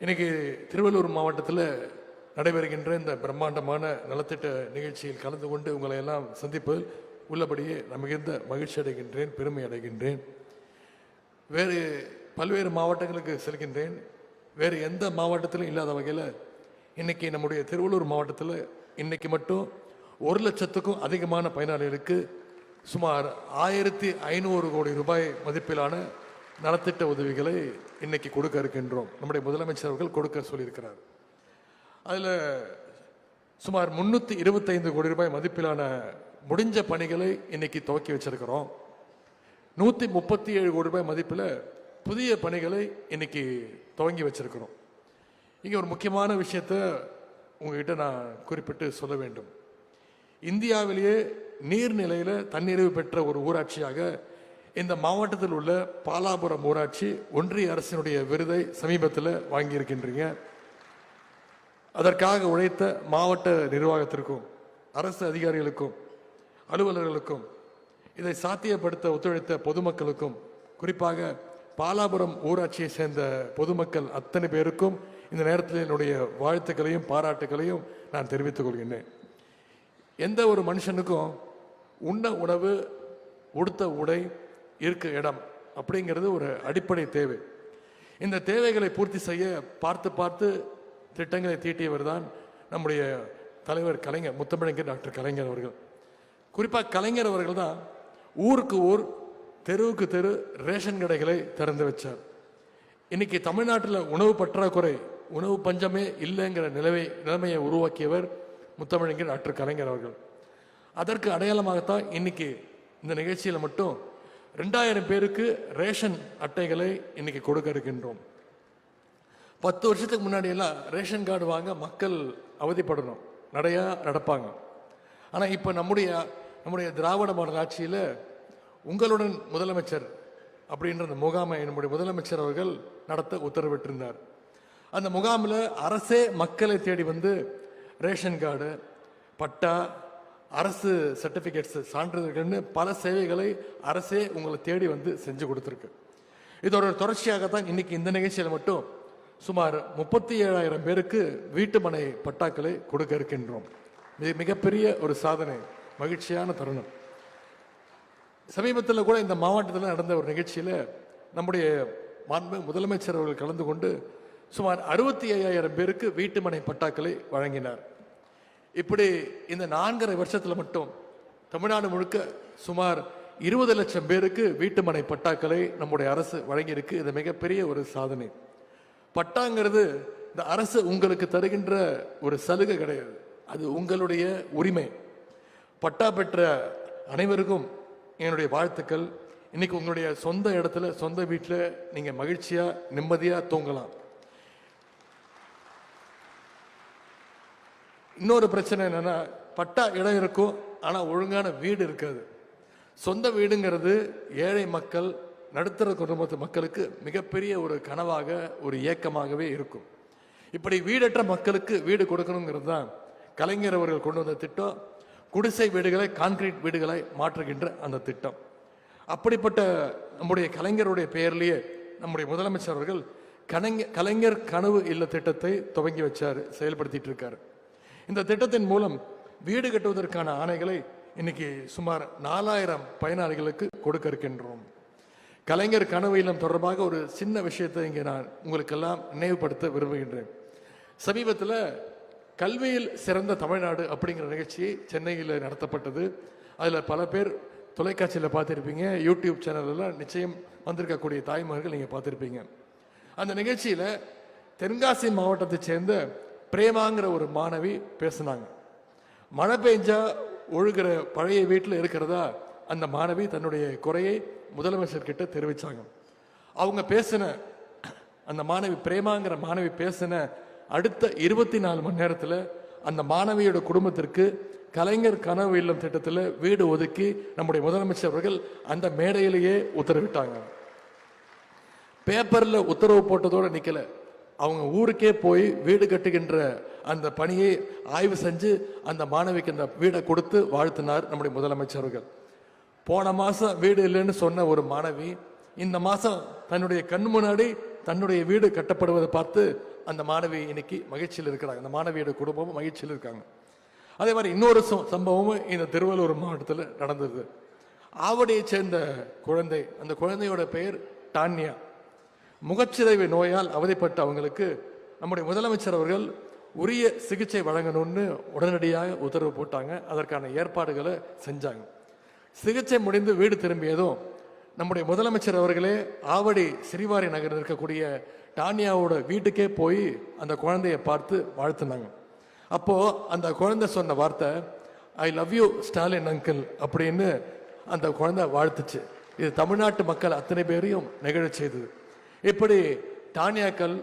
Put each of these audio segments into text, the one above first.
இன்னைக்கு திருவள்ளூர் மாவட்டத்தில் நடைபெறுகின்ற இந்த பிரம்மாண்டமான நலத்திட்ட நிகழ்ச்சியில் கலந்து கொண்டு உங்களை எல்லாம் சந்திப்பதில் உள்ளபடியே நான் மிகுந்த மகிழ்ச்சி அடைகின்றேன், பெருமை அடைகின்றேன். வேறு பல்வேறு மாவட்டங்களுக்கு செல்கின்றேன். வேறு எந்த மாவட்டத்திலும் இல்லாத வகையில் இன்னைக்கு நம்முடைய திருவள்ளூர் மாவட்டத்தில் இன்னைக்கு மட்டும் 1,00,000க்கும் அதிகமான பயனாளிகளுக்கு சுமார் 1,500 கோடி ரூபாய் மதிப்பிலான நலத்திட்ட உதவிகளை இன்னைக்கு கொடுக்க இருக்கின்றோம். நம்முடைய முதலமைச்சர் அவர்கள் கொடுக்க சொல்லியிருக்கிறார். அதில் சுமார் 325 கோடி ரூபாய் மதிப்பிலான முடிஞ்ச பணிகளை இன்னைக்கு துவக்கி வச்சிருக்கிறோம். 137 கோடி ரூபாய் மதிப்பில் புதிய பணிகளை இன்னைக்கு துவங்கி வச்சிருக்கிறோம். இங்கே ஒரு முக்கியமான விஷயத்தை உங்ககிட்ட நான் குறிப்பிட்டு சொல்ல வேண்டும். இந்தியாவிலேயே நீர்நிலையில் தன்னிறைவு பெற்ற ஒரு ஊராட்சியாக இந்த மாவட்டத்தில் உள்ள பாலாபுரம் ஊராட்சி ஒன்றிய அரசினுடைய விருதை சமீபத்தில் வாங்கியிருக்கின்றீங்க. அதற்காக உழைத்த மாவட்ட நிர்வாகத்திற்கும் அரசு அதிகாரிகளுக்கும் அலுவலர்களுக்கும் இதை சாத்தியப்படுத்த ஒத்துழைத்த பொதுமக்களுக்கும் குறிப்பாக பாலாபுரம் ஊராட்சியை சேர்ந்த பொதுமக்கள் அத்தனை பேருக்கும் இந்த நேரத்தில் என்னுடைய வாழ்த்துக்களையும் பாராட்டுகளையும் நான் தெரிவித்துக் கொள்கின்றேன். எந்த ஒரு மனுஷனுக்கும் உண்ண உணவு, உடுத்த உடை, இருக்க இடம் அப்படிங்கிறது ஒரு அடிப்படை தேவை. இந்த தேவைகளை பூர்த்தி செய்ய பார்த்து பார்த்து திட்டங்களை தீட்டியவர் தான் நம்முடைய தலைவர் கலைஞர், முத்தமிழறிஞர் டாக்டர் கலைஞர் அவர்கள். குறிப்பாக கலைஞர் அவர்கள் தான் ஊருக்கு ஊர், தெருவுக்கு தெரு ரேஷன் கடைகளை திறந்து வச்சார். இன்னைக்கு தமிழ்நாட்டில் உணவு பற்றாக்குறை, உணவு பஞ்சமே இல்லைங்கிற நிலைமையை உருவாக்கியவர் முத்தமிழறிஞர் டாக்டர் கலைஞர் அவர்கள். அதற்கு அடையாளமாகத்தான் இன்னைக்கு இந்த நிகழ்ச்சியில் மட்டும் 2000 பேருக்கு ரேஷன் அட்டைகளை இன்னைக்கு கொடுக்க இருக்கின்றோம். 10 வருஷத்துக்கு முன்னாடி எல்லாம் ரேஷன் கார்டு வாங்க மக்கள் அவதிப்படணும், நடையா நடப்பாங்க. ஆனால் இப்போ நம்முடைய திராவிட மாடல் ஆட்சியில் உங்களுடன் முதலமைச்சர் அப்படின்ற அந்த முகாமை நம்முடைய முதலமைச்சர் அவர்கள் நடத்த உத்தரவிட்டிருந்தார். அந்த முகாமில் அரசே மக்களை தேடி வந்து ரேஷன் கார்டு, பட்டா, அரசு சர்டிஃபிகேட்ஸ், சான்றிதழ்கள்னு பல சேவைகளை அரசே உங்களை தேடி வந்து செஞ்சு கொடுத்துருக்கு. இதோட தொடர்ச்சியாகத்தான் இன்னைக்கு இந்த நிகழ்ச்சியில் மட்டும் சுமார் 37,000 பேருக்கு வீட்டு மனை பட்டாக்களை கொடுக்க இருக்கின்றோம். இது மிகப்பெரிய ஒரு சாதனை, மகிழ்ச்சியான தருணம். சமீபத்தில் கூட இந்த மாவட்டத்தில் நடந்த ஒரு நிகழ்ச்சியில் நம்முடைய மாண்பு முதலமைச்சர் அவர்கள் கலந்து கொண்டு சுமார் 65,000 பேருக்கு வீட்டு மனை பட்டாக்களை வழங்கினார். இப்படி இந்த 4.5 வருஷத்தில் மட்டும் தமிழ்நாடு முழுக்க சுமார் 20 லட்சம் பேருக்கு வீட்டு மனை பட்டாக்களை நம்முடைய அரசு வழங்கியிருக்கு. இது மிகப்பெரிய ஒரு சாதனை. பட்டாங்கிறது இந்த அரசு உங்களுக்கு தருகின்ற ஒரு சலுகை கிடையாது, அது உங்களுடைய உரிமை. பட்டா பெற்ற அனைவருக்கும் என்னுடைய வாழ்த்துக்கள். இன்னைக்கு உங்களுடைய சொந்த இடத்துல, சொந்த வீட்டில் நீங்க மகிழ்ச்சியா நிம்மதியா தூங்கலாம். இன்னொரு பிரச்சனை என்னன்னா, பட்டா இடம் இருக்கும் ஆனா ஒழுங்கான வீடு இருக்காது. சொந்த வீடுங்கிறது ஏழை மக்கள், நடுத்தர குடும்பத்து மக்களுக்கு மிகப்பெரிய ஒரு கனவாக, ஒரு ஏக்கமாகவே இருக்கும். இப்படி வீடற்ற மக்களுக்கு வீடு கொடுக்கணுங்கிறது தான் கலைஞர் அவர்கள் கொண்டு வந்த திட்டம். குடிசை வீடுகளை கான்கிரீட் வீடுகளை மாற்றுகின்ற அந்த திட்டம். அப்படிப்பட்ட நம்முடைய கலைஞருடைய பெயர்லேயே நம்முடைய முதலமைச்சர் அவர்கள் கலைஞர் கனவு இல்ல திட்டத்தை துவங்கி வச்சார், செயல்படுத்திட்டு இருக்காரு. இந்த திட்டத்தின் மூலம் வீடு கட்டுவதற்கான ஆணைகளை இன்னைக்கு சுமார் 4,000 பயனாளிகளுக்கு கொடுக்க இருக்கின்றோம். கலைஞர் கனவு இல்லம் தொடர்பாக ஒரு சின்ன விஷயத்தை இங்கே நான் உங்களுக்கெல்லாம் நினைவுபடுத்த விரும்புகின்றேன். சமீபத்தில் கல்வியில் சிறந்த தமிழ்நாடு அப்படிங்கிற நிகழ்ச்சி சென்னையில் நடத்தப்பட்டது. அதில் பல பேர் தொலைக்காட்சியில் பார்த்துருப்பீங்க, யூடியூப் சேனலெல்லாம் நிச்சயம் வந்திருக்கக்கூடிய தாய்மார்கள் நீங்கள் பார்த்துருப்பீங்க. அந்த நிகழ்ச்சியில் தென்காசி மாவட்டத்தை சேர்ந்த பிரேமாங்கிற ஒரு மாணவி பேசினாங்க. மழை பெஞ்சா ஒழுகிற பழைய வீட்டில் இருக்கிறதா அந்த மாணவி தன்னுடைய குறையை முதலமைச்சர் கிட்ட தெரிவிச்சாங்க. அவங்க பேசின, அந்த மாணவி பிரேமாங்கிற மாணவி பேசின அடுத்த 24 மணி நேரத்தில் அந்த மாணவியோட குடும்பத்திற்கு கலைஞர் கனவு இல்லம் திட்டத்தில் வீடு ஒதுக்கி நம்முடைய முதலமைச்சர் அவர்கள் அந்த மேடையிலேயே உத்தரவிட்டாங்க. பேப்பர்ல உத்தரவு போட்டதோடு நிக்கல, அவங்க ஊருக்கே போய் வீடு கட்டுகின்ற அந்த பணியை ஆய்வு செஞ்சு அந்த மாணவிக்கு அந்த வீடை கொடுத்து வாழ்த்தினார் நம்முடைய முதலமைச்சர் அவர்கள். போன மாசம் வீடு இல்லைன்னு சொன்ன ஒரு மாணவி இந்த மாசம் தன்னுடைய கண் முன்னாடி தன்னுடைய வீடு கட்டப்படுவதை பார்த்து அந்த மாணவி இன்னைக்கு மகிழ்ச்சியில் இருக்கிறாங்க. அந்த மாணவியோட குடும்பமும் மகிழ்ச்சியில் இருக்காங்க. அதே மாதிரி இன்னொரு சம்பவமும் இந்த திருவள்ளூர் மாவட்டத்தில் நடந்தது. ஆவடியை சேர்ந்த குழந்தை, அந்த குழந்தையோட பெயர் டான்யா. முகச்சிதைவு நோயால் அவதிப்பட்ட அவங்களுக்கு நம்முடைய முதலமைச்சர் அவர்கள் உரிய சிகிச்சை வழங்கணும்னு உடனடியாக உத்தரவு போட்டாங்க. அதற்கான ஏற்பாடுகளை செஞ்சாங்க. சிகிச்சை முடிந்து வீடு திரும்பியதும் நம்முடைய முதலமைச்சர் அவர்களே ஆவடி சிறிவாரி நகரில் இருக்கக்கூடிய டானியாவோட வீட்டுக்கே போய் அந்த குழந்தையை பார்த்து வாழ்த்துனாங்க. அப்போ அந்த குழந்தை சொன்ன வார்த்தை, I love you Stalin uncle அப்படின்னு அந்த குழந்தை வாழ்த்துச்சு. இது தமிழ்நாட்டு மக்கள் அத்தனை பேரையும் நெகிழச் செய்தது. இப்படி டானியாக்கள்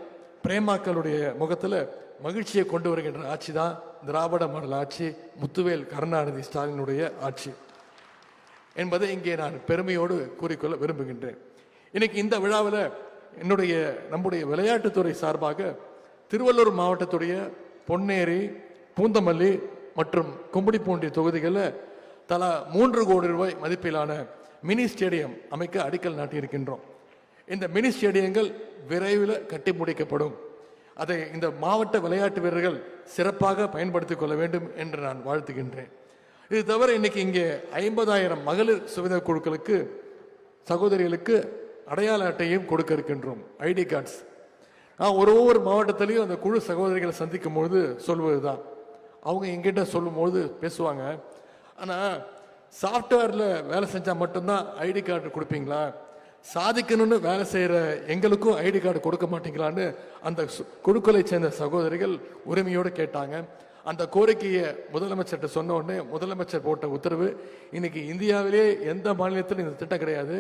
பிரேமாக்களுடைய முகத்தில் மகிழ்ச்சியை கொண்டு வருகின்ற ஆட்சி தான் திராவிட மாடல் ஆட்சி, முத்துவேல் கருணாநிதி ஸ்டாலினுடைய ஆட்சி என்பதை இங்கே நான் பெருமையோடு கூறிக்கொள்ள விரும்புகின்றேன். இன்னைக்கு இந்த விழாவில் நம்முடைய விளையாட்டுத்துறை சார்பாக திருவள்ளூர் மாவட்டத்துடைய பொன்னேரி, பூந்தமல்லி மற்றும் கும்படிப்பூண்டி தொகுதிகளில் தலா 3 கோடி ரூபாய் மதிப்பிலான மினி ஸ்டேடியம் அமைக்க அடிக்கல் நாட்டியிருக்கின்றோம். இந்த மினி ஸ்டேடியங்கள் விரைவில் கட்டி முடிக்கப்படும். அதை இந்த மாவட்ட விளையாட்டு வீரர்கள் சிறப்பாக பயன்படுத்திக் கொள்ள வேண்டும் என்று நான் வாழ்த்துகின்றேன். இது தவிர இன்னைக்கு இங்கே 50,000 மகளிர் சுவித குழுக்களுக்கு சகோதரிகளுக்கு அடையாள அட்டையும் கொடுக்க இருக்கின்றோம், ஐடி கார்ட்ஸ். நான் ஒவ்வொரு மாவட்டத்திலையும் அந்த குழு சகோதரிகளை சந்திக்கும் பொழுது சொல்வது தான், அவங்க எங்கிட்ட சொல்லும்போது பேசுவாங்க, ஆனால் சாஃப்ட்வேரில் வேலை செஞ்சால் மட்டும்தான் ஐடி கார்டு கொடுப்பீங்களா, சாதிக்கணும்னு வேலை செய்கிற எங்களுக்கும் ஐடி கார்டு கொடுக்க மாட்டீங்களான்னு அந்த குழுக்களை சேர்ந்த சகோதரிகள் உரிமையோடு கேட்டாங்க. அந்த கோரிக்கையை முதலமைச்சர்கிட்ட சொன்ன உடனே முதலமைச்சர் போட்ட உத்தரவு, இன்னைக்கு இந்தியாவிலே எந்த மாநிலத்திலும் இந்த திட்டம் கிடையாது.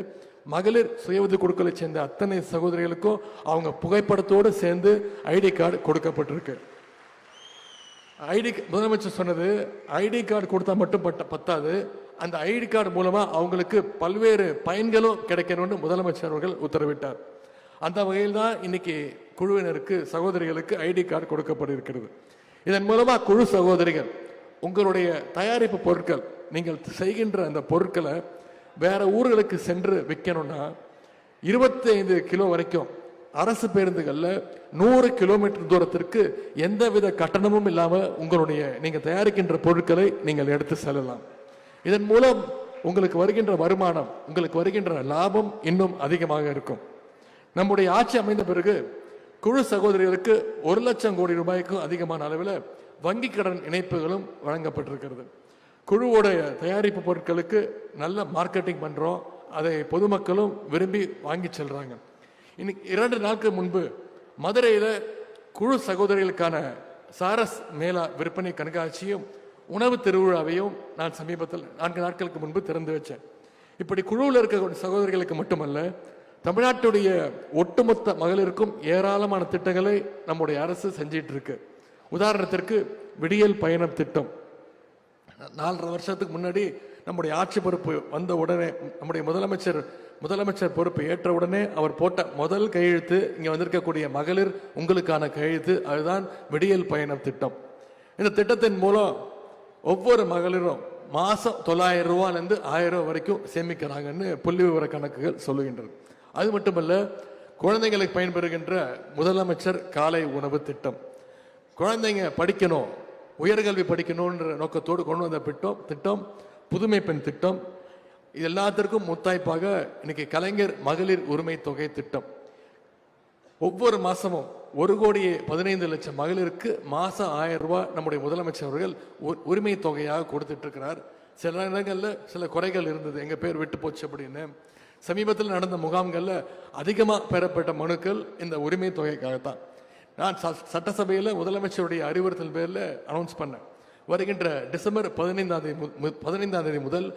மகளிர் சுய உதவி குழுக்களை சேர்ந்த அத்தனை சகோதரிகளுக்கும் அவங்க புகைப்படத்தோடு சேர்ந்து ஐடி கார்டு கொடுக்கப்பட்டிருக்கு. முதலமைச்சர் சொன்னது, ஐடி கார்டு கொடுத்தா மட்டும் பத்தாது, அந்த ஐடி கார்டு மூலமா அவங்களுக்கு பல்வேறு பயன்களும் கிடைக்கணும்னு முதலமைச்சர் அவர்கள் உத்தரவிட்டார். அந்த வகையில் தான் இன்னைக்கு குழுவினருக்கு சகோதரிகளுக்கு ஐடி கார்டு கொடுக்கப்பட்டிருக்கிறது. இதன் மூலமா குழு சகோதரிகள் உங்களுடைய தயாரிப்பு பொருட்கள், நீங்கள் செய்கின்ற அந்த பொருட்களை வேற ஊர்களுக்கு சென்று விற்கணும்னா 25 கிலோ வரைக்கும் அரசு பேருந்துகளில் 100 கிலோமீட்டர் தூரத்திற்கு எந்தவித கட்டணமும் இல்லாமல் உங்களுடைய நீங்கள் தயாரிக்கின்ற பொருட்களை நீங்கள் எடுத்து செல்லலாம். இதன் மூலம் உங்களுக்கு வருகின்ற வருமானம், உங்களுக்கு வருகின்ற லாபம் இன்னும் அதிகமாக இருக்கும். நம்முடைய ஆட்சி அமைந்த பிறகு குழு சகோதரிகளுக்கு 1 லட்சம் கோடி ரூபாய்க்கும் அதிகமான அளவில் வங்கி கடன் இணைப்புகளும் வழங்கப்பட்டிருக்கிறது. குழுவோடைய தயாரிப்பு பொருட்களுக்கு நல்ல மார்க்கெட்டிங் பண்ணுறோம், அதை பொதுமக்களும் விரும்பி வாங்கி செல்றாங்க. இன்னைக்கு 2 நாட்கள் முன்பு மதுரையில் குழு சகோதரிகளுக்கான சாரஸ் மேளா விற்பனை கண்காட்சியும் உணவு திருவிழாவையும் நான் சமீபத்தில் 4 நாட்களுக்கு முன்பு திறந்து வச்சேன். இப்படி குழுவில் இருக்க சகோதரிகளுக்கு மட்டுமல்ல, தமிழ்நாட்டுடைய ஒட்டுமொத்த மகளிருக்கும் ஏராளமான திட்டங்களை நம்முடைய அரசு செஞ்சிட்டு இருக்கு. உதாரணத்திற்கு விடியல் பயணம் திட்டம். 4.5 வருஷத்துக்கு முன்னாடி நம்முடைய ஆட்சி பொறுப்பு வந்த உடனே, நம்முடைய முதலமைச்சர் பொறுப்பு ஏற்ற உடனே அவர் போட்ட முதல் கையெழுத்து, இங்கே வந்திருக்கக்கூடிய மகளிர் உங்களுக்கான கையெழுத்து, அதுதான் விடியல் பயணம் திட்டம். இந்த திட்டத்தின் மூலம் ஒவ்வொரு மகளிரும் மாதம் 900 ரூபாயிலிருந்து 1000 ரூபா வரைக்கும் சேமிக்கிறாங்கன்னு புள்ளி விவர கணக்குகள் சொல்லுகின்றது. அது மட்டுமல்ல, குழந்தைங்களுக்கு பயன்பெறுகின்ற முதலமைச்சர் காலை உணவு திட்டம், குழந்தைங்க படிக்கணும், உயர்கல்வி படிக்கணுன்ற நோக்கத்தோடு கொண்டு வந்த திட்டம் புதுமை பெண் திட்டம். இது எல்லாத்திற்கும் முத்தாய்ப்பாக இன்னைக்கு கலைஞர் மகளிர் உரிமை தொகை திட்டம். ஒவ்வொரு மாசமும் 1,15,00,000 மகளிருக்கு மாசம் 1000 ரூபாய் நம்முடைய முதலமைச்சர் அவர்கள் உரிமை தொகையாக கொடுத்துட்டு இருக்கிறார். சில இடங்களில் சில குறைகள் இருந்தது, எங்க பேர் விட்டு போச்சு அப்படின்னு. சமீபத்தில் நடந்த முகாம்களில் அதிகமாக பெறப்பட்ட மனுக்கள் இந்த உரிமை தொகைக்காகத்தான். நான் சட்டசபையில் முதலமைச்சருடைய அறிவுறுத்தல் பேரில் அனௌன்ஸ் பண்ணேன், வருகின்ற டிசம்பர் 15ஆம் தேதி முதல்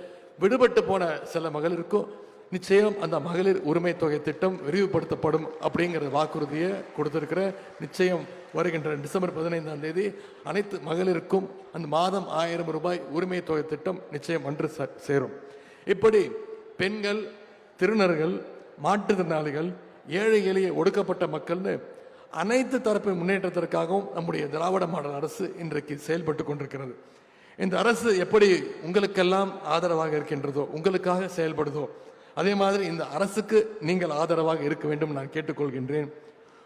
விடுபட்டு போன சில மகளிருக்கும் நிச்சயம் அந்த மகளிர் உரிமை தொகை திட்டம் விரிவுபடுத்தப்படும் அப்படிங்கிற வாக்குறுதியை கொடுத்திருக்கிற. நிச்சயம் வருகின்ற டிசம்பர் 15ஆம் தேதி அனைத்து மகளிருக்கும் அந்த மாதம் 1000 ரூபாய் உரிமை தொகை திட்டம் நிச்சயம் ஒன்று சேரும். இப்படி பெண்கள், திருநர்கள், மாற்றுத்திறனாளிகள், ஏழை எளிய ஒடுக்கப்பட்ட மக்கள்னு அனைத்து தரப்பு முன்னேற்றத்திற்காகவும் நம்முடைய திராவிட மாடல் அரசு இன்றைக்கு செயல்பட்டு கொண்டிருக்கிறது. இந்த அரசு எப்படி உங்களுக்கெல்லாம் ஆதரவாக இருக்கின்றதோ, உங்களுக்காக செயல்படுதோ, அதே மாதிரி இந்த அரசுக்கு நீங்கள் ஆதரவாக இருக்க வேண்டும் நான் கேட்டுக்கொள்கின்றேன்.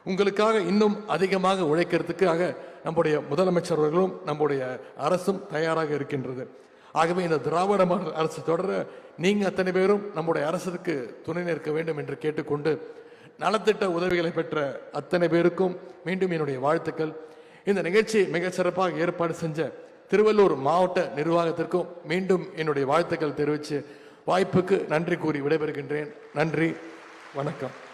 உங்களுக்காக இன்னும் அதிகமாக உழைக்கிறதுக்காக நம்முடைய முதலமைச்சர் அவர்களும் நம்முடைய அரசும் தயாராக இருக்கின்றது. ஆகவே இந்த திராவிட மாடல் அரசு தொடர நீங்க அத்தனை பேரும் நம்முடைய அரசுக்கு துணை நிற்க வேண்டும் என்று கேட்டுக்கொண்டு, நலத்திட்ட உதவிகளை பெற்ற அத்தனை பேருக்கும் மீண்டும் என்னுடைய வாழ்த்துக்கள். இந்த நிகழ்ச்சி மிக சிறப்பாக ஏற்பாடு செஞ்ச திருவள்ளூர் மாவட்ட நிர்வாகத்திற்கும் மீண்டும் என்னுடைய வாழ்த்துக்கள் தெரிவித்து வாய்ப்புக்கு நன்றி கூறி விடைபெறுகின்றேன். நன்றி, வணக்கம்.